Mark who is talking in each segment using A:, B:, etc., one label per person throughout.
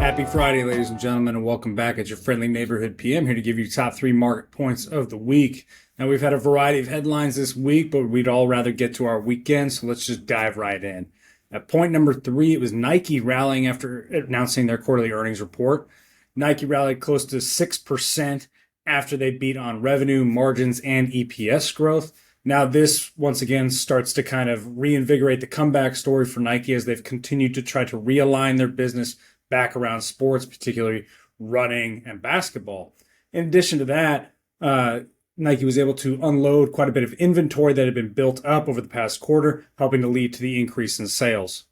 A: Happy Friday, ladies and gentlemen, and welcome back at your friendly neighborhood PM, here to give you top 3 market points of the week. Now, we've had a variety of headlines this week, but we'd all rather get to our weekend, so let's just dive right in. At point number 3, it was Nike rallying after announcing their quarterly earnings report. Nike rallied close to 6% after they beat on revenue, margins, and EPS growth. Now, this once again starts to kind of reinvigorate the comeback story for Nike as they've continued to try to realign their business back around sports, particularly running and basketball. In addition to that, Nike was able to unload quite a bit of inventory that had been built up over the past quarter, helping to lead to the increase in sales.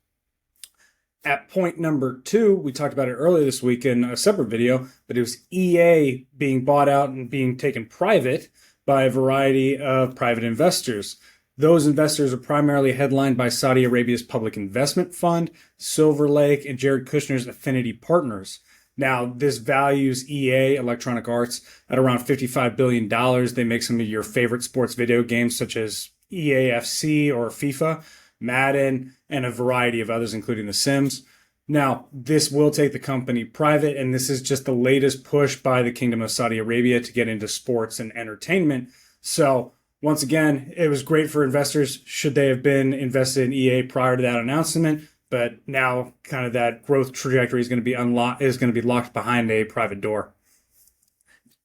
A: At point number 2, we talked about it earlier this week in a separate video, but it was EA being bought out and being taken private by a variety of private investors. Those investors are primarily headlined by Saudi Arabia's Public Investment Fund, Silver Lake, and Jared Kushner's Affinity Partners. Now, this values EA, Electronic Arts, at around $55 billion. They make some of your favorite sports video games such as EAFC or FIFA, Madden, and a variety of others, including The Sims. Now, this will take the company private, and this is just the latest push by the Kingdom of Saudi Arabia to get into sports and entertainment. So, once again, it was great for investors should they have been invested in EA prior to that announcement, but now kind of that growth trajectory is going to be locked behind a private door.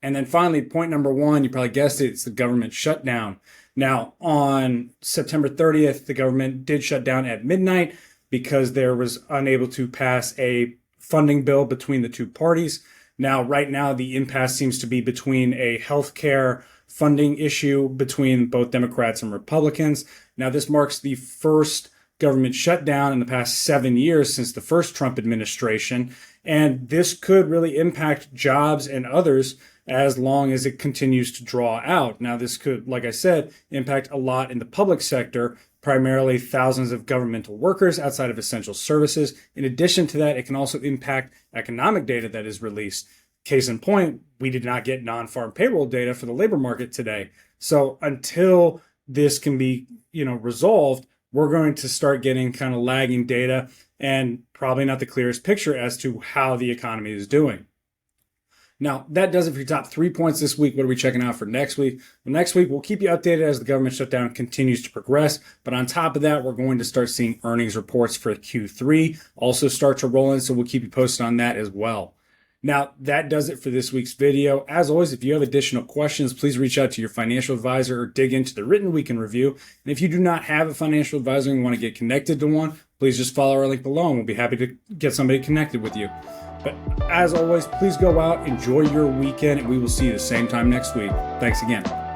A: And then finally, point number 1, you probably guessed it, it's the government shutdown. Now, on September 30th, the government did shut down at midnight because there was unable to pass a funding bill between the two parties. Now, right now, the impasse seems to be between a healthcare funding issue between both Democrats and Republicans. Now, this marks the first government shutdown in the past 7 years since the first Trump administration, and this could really impact jobs and others as long as it continues to draw out. Now, this could, like I said, impact a lot in the public sector, primarily thousands of governmental workers outside of essential services. In addition to that, it can also impact economic data that is released. Case in point, we did not get non-farm payroll data for the labor market today. So until this can be, resolved, we're going to start getting kind of lagging data and probably not the clearest picture as to how the economy is doing. Now, that does it for your top 3 points this week. What are we checking out for next week? Well, next week, we'll keep you updated as the government shutdown continues to progress. But on top of that, we're going to start seeing earnings reports for Q3 also start to roll in, so we'll keep you posted on that as well. Now, that does it for this week's video. As always, if you have additional questions, please reach out to your financial advisor or dig into the written weekend review. And if you do not have a financial advisor and want to get connected to one, please just follow our link below and we'll be happy to get somebody connected with you. But as always, please go out, enjoy your weekend, and we will see you the same time next week. Thanks again.